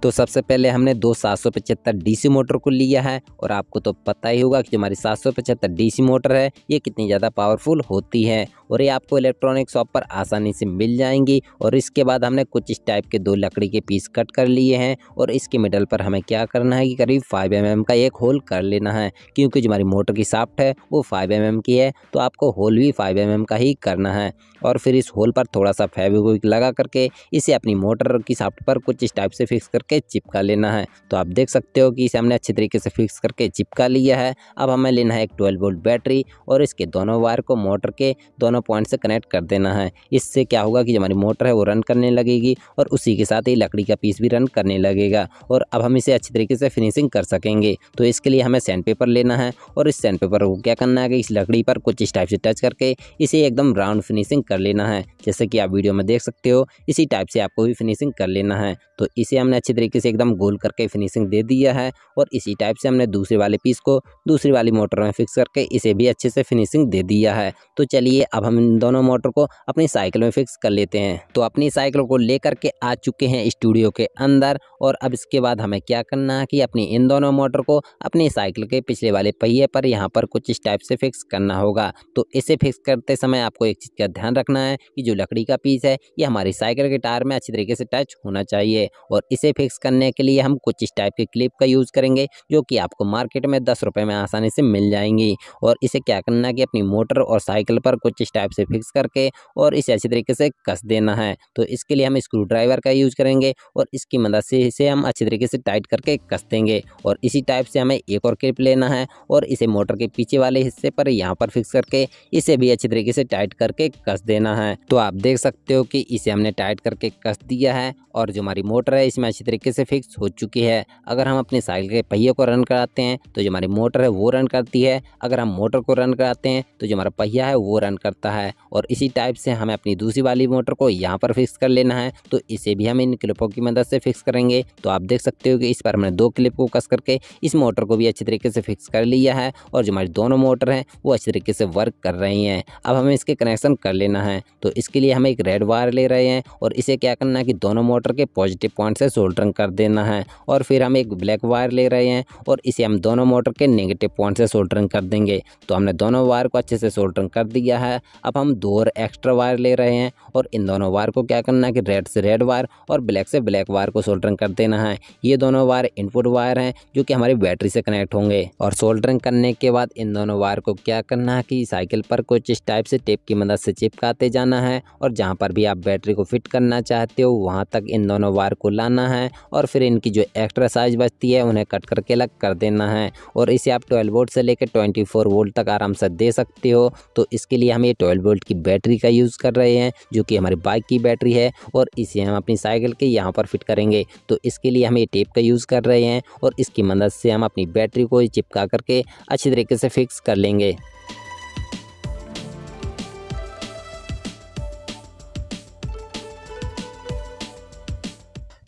तो सबसे पहले हमने दो 775 डीसी मोटर को लिया है और आपको तो पता ही होगा कि जो हमारी 775 डीसी मोटर है ये कितनी ज़्यादा पावरफुल होती है और ये आपको इलेक्ट्रॉनिक शॉप पर आसानी से मिल जाएंगी। और इसके बाद हमने कुछ इस टाइप के दो लकड़ी के पीस कट कर लिए हैं और इसके मिडल पर हमें क्या करना है कि करीब 5 mm का एक होल कर लेना है, क्योंकि जो हमारी मोटर की शाफ्ट है वो 5 mm की है तो आपको होल भी 5 mm का ही करना है। और फिर इस होल पर थोड़ा सा फेविक्विक लगा करके इसे अपनी मोटर की शाफ्ट पर कुछ इस टाइप से फिक्स करके चिपका लेना है। तो आप देख सकते हो कि इसे हमने अच्छे तरीके से फिक्स करके चिपका लिया है। अब हमें लेना है एक 12 वोल्ट बैटरी और इसके दोनों वायर को मोटर के दोनों पॉइंट से कनेक्ट कर देना है। इससे क्या होगा कि जो हमारी मोटर है वो रन करने लगेगी और उसी के साथ ही लकड़ी का पीस भी रन करने लगेगा और अब हम इसे अच्छी तरीके से फिनिशिंग कर सकेंगे। तो इसके लिए हमें सैंड पेपर लेना है और इस सैंड पेपर को क्या करना है कि इस लकड़ी पर कुछ इस टाइप से टच करके इसे एकदम राउंड फिनिशिंग कर लेना है। जैसे कि आप वीडियो में देख सकते हो इसी टाइप से आपको भी फिनिशिंग कर लेना है। तो इसे हमने अच्छी तरीके से एकदम गोल करके फिनिशिंग दे दिया है और इसी टाइप से हमने दूसरे वाले पीस को दूसरी वाली मोटर में फिक्स करके इसे भी अच्छे से फिनिशिंग दे दिया है। तो चलिए अब हम इन दोनों मोटर को अपनी साइकिल में फिक्स कर लेते हैं। तो अपनी साइकिल को लेकर के आ चुके हैं स्टूडियो के अंदर और अब इसके बाद हमें क्या करना है कि अपनी इन दोनों मोटर को अपनी साइकिल के पिछले वाले पहिए पर यहाँ पर कुछ इस टाइप से फिक्स करना होगा। तो इसे फिक्स करते समय आपको एक चीज़ का ध्यान रखना है कि जो लकड़ी का पीस है ये हमारी साइकिल के टायर में अच्छी तरीके से टच होना चाहिए और इसे फिक्स करने के लिए हम कुछ इस टाइप के क्लिप का यूज़ करेंगे जो कि आपको मार्केट में 10 रुपये में आसानी से मिल जाएंगी। और इसे क्या करना है कि अपनी मोटर और साइकिल पर कुछ इस टाइप से फिक्स करके और इसे अच्छी तरीके से कस देना है। तो इसके लिए हम स्क्रू ड्राइवर का यूज़ करेंगे और इसकी मदद से इसे हम अच्छी तरीके से टाइट करके कस देंगे। और इसी टाइप से हमें एक और क्लिप लेना है और इसे मोटर के पीछे वाले हिस्से पर यहाँ पर फिक्स करके इसे भी अच्छी तरीके से टाइट करके कस देना है। तो आप देख सकते हो कि इसे हमने टाइट करके कस दिया है और जो हमारी मोटर है इसमें अच्छी तरीके से फिक्स हो चुकी है। अगर हम अपने साइकिल के पहिए को रन कराते हैं तो जो हमारी मोटर है वो रन करती है, अगर हम मोटर को रन कराते हैं तो जो हमारा पहिया है वो रन करता है। और इसी टाइप से हमें अपनी दूसरी वाली मोटर को यहाँ पर फिक्स कर लेना है। तो इसे भी हम इन क्लिपों की मदद से फिक्स करेंगे। तो आप देख सकते हो कि इस पर हमने दो क्लिप को कस करके इस मोटर को भी अच्छी तरीके से फिक्स कर लिया है और जो हमारी दोनों मोटर हैं वो अच्छी तरीके से वर्क कर रही हैं। अब हमें इसके कनेक्शन कर लेना है। तो इसके लिए हम एक रेड वायर ले रहे हैं और इसे क्या करना है कि दोनों मोटर के पॉजिटिव पॉइंट से सोल्डरिंग कर देना है। और फिर हम एक ब्लैक वायर ले रहे हैं और इसे हम दोनों मोटर के नेगेटिव पॉइंट से सोल्डरिंग कर देंगे। तो हमने दोनों वायर को अच्छे से सोल्डरिंग कर दिया है। अब हम दो और एक्स्ट्रा वायर ले रहे हैं और इन दोनों वायर को क्या करना है कि रेड से रेड वायर और ब्लैक से ब्लैक वायर को सोल्डरिंग कर देना है। ये दोनों वायर इनपुट वायर हैं जो कि हमारी बैटरी से कनेक्ट होंगे। और सोल्डरिंग करने के बाद इन दोनों वायर को क्या करना है कि साइकिल पर कुछ इस टाइप से टेप की मदद से चिपकाते जाना है और जहाँ पर भी आप बैटरी को फिट करना चाहते हो वहाँ तक इन दोनों वायर को लाना है और फिर इनकी जो एक्स्ट्रा साइज बचती है उन्हें कट करके अलग कर देना है। और इसे आप 12 वोल्ट से लेकर 24 वोल्ट तक आराम से दे सकते हो। तो इसके लिए हम ये 12 वोल्ट की बैटरी का यूज़ कर रहे हैं जो कि हमारी बाइक की बैटरी है और इसे हम अपनी साइकिल के यहाँ पर फिट करेंगे। तो इसके लिए हम ये टेप का यूज़ कर रहे हैं और इसकी मदद से हम अपनी बैटरी को चिपका करके अच्छी तरीके से फिक्स कर लेंगे।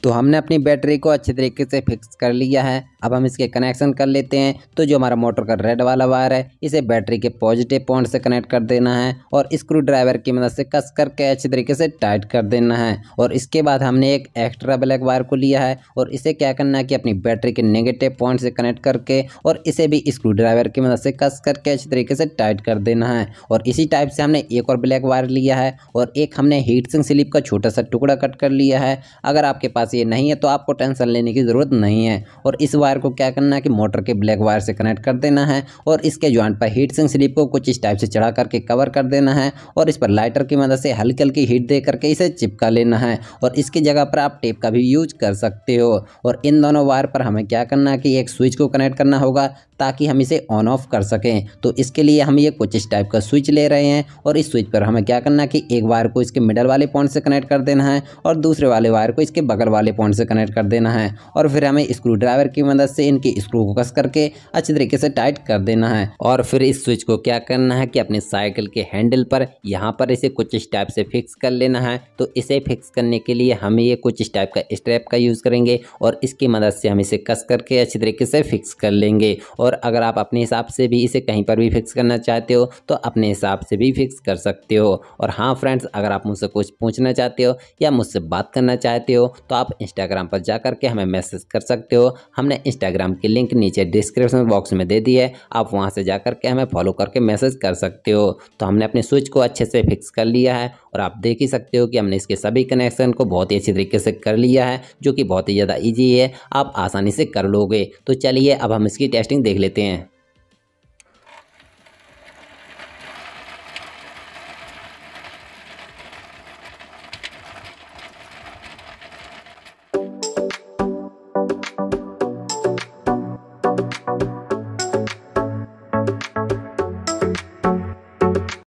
तो हमने अपनी बैटरी को अच्छे तरीके से फिक्स कर लिया है। अब हम इसके कनेक्शन कर लेते हैं। तो जो हमारा मोटर का रेड वाला वायर है इसे बैटरी के पॉजिटिव पॉइंट से कनेक्ट कर देना है और स्क्रू ड्राइवर की मदद से कस करके अच्छे तरीके से टाइट कर देना है। और इसके बाद हमने एक एक्स्ट्रा ब्लैक वायर को लिया है और इसे क्या करना है कि अपनी बैटरी के नेगेटिव पॉइंट से कनेक्ट करके और इसे भी स्क्रू ड्राइवर की मदद से कस करके अच्छे तरीके से टाइट कर देना है। और इसी टाइप से हमने एक और ब्लैक वायर लिया है और एक हमने हीट सिंक स्लिप का छोटा सा टुकड़ा कट कर लिया है। अगर आपके पास ये नहीं है तो आपको टेंशन लेने की ज़रूरत नहीं है। और इस वायर को क्या करना है कि मोटर के ब्लैक वायर से कनेक्ट कर देना है और इसके जॉइंट पर हीट सिंक स्लिप को कुछ इस टाइप से चढ़ा करके कवर कर देना है और इस पर लाइटर की मदद से हल्की हल्की हीट दे करके इसे चिपका लेना है। और इसकी जगह पर आप टेप का भी यूज कर सकते हो। और इन दोनों वायर पर हमें क्या करना है कि एक स्विच को कनेक्ट करना होगा ताकि हम इसे ऑन ऑफ कर सकें। तो इसके लिए हम ये कुछ इस टाइप का स्विच ले रहे हैं और इस स्विच पर हमें क्या करना है कि एक वायर को इसके मिडल वाले पॉइंट से कनेक्ट कर देना है और दूसरे वाले वायर को इसके बगल वाले पॉइंट से कनेक्ट कर देना है। और फिर हमें स्क्रू ड्राइवर की मदद मदद से इनकी स्क्रू को कस करके अच्छी तरीके से टाइट कर देना है। और फिर इस स्विच को क्या करना है कि अपने साइकिल के हैंडल पर यहाँ पर इसे कुछ इस टाइप से फिक्स कर लेना है। तो इसे फिक्स करने के लिए हम ये कुछ इस टाइप का स्ट्रैप का यूज़ करेंगे और इसकी मदद से हम इसे कस करके अच्छी तरीके से फिक्स कर लेंगे। और अगर आप अपने हिसाब से भी इसे कहीं पर भी फिक्स करना चाहते हो तो अपने हिसाब से भी फिक्स कर सकते हो। और हाँ फ्रेंड्स, अगर आप मुझसे कुछ पूछना चाहते हो या मुझसे बात करना चाहते हो तो आप इंस्टाग्राम पर जा करके हमें मैसेज कर सकते हो। हमने इंस्टाग्राम की लिंक नीचे डिस्क्रिप्शन बॉक्स में दे दी है, आप वहाँ से जा करके हमें फॉलो करके मैसेज कर सकते हो। तो हमने अपने स्विच को अच्छे से फिक्स कर लिया है और आप देख ही सकते हो कि हमने इसके सभी कनेक्शन को बहुत ही अच्छी तरीके से कर लिया है, जो कि बहुत ही ज़्यादा ईजी है, आप आसानी से कर लोगे। तो चलिए अब हम इसकी टेस्टिंग देख लेते हैं।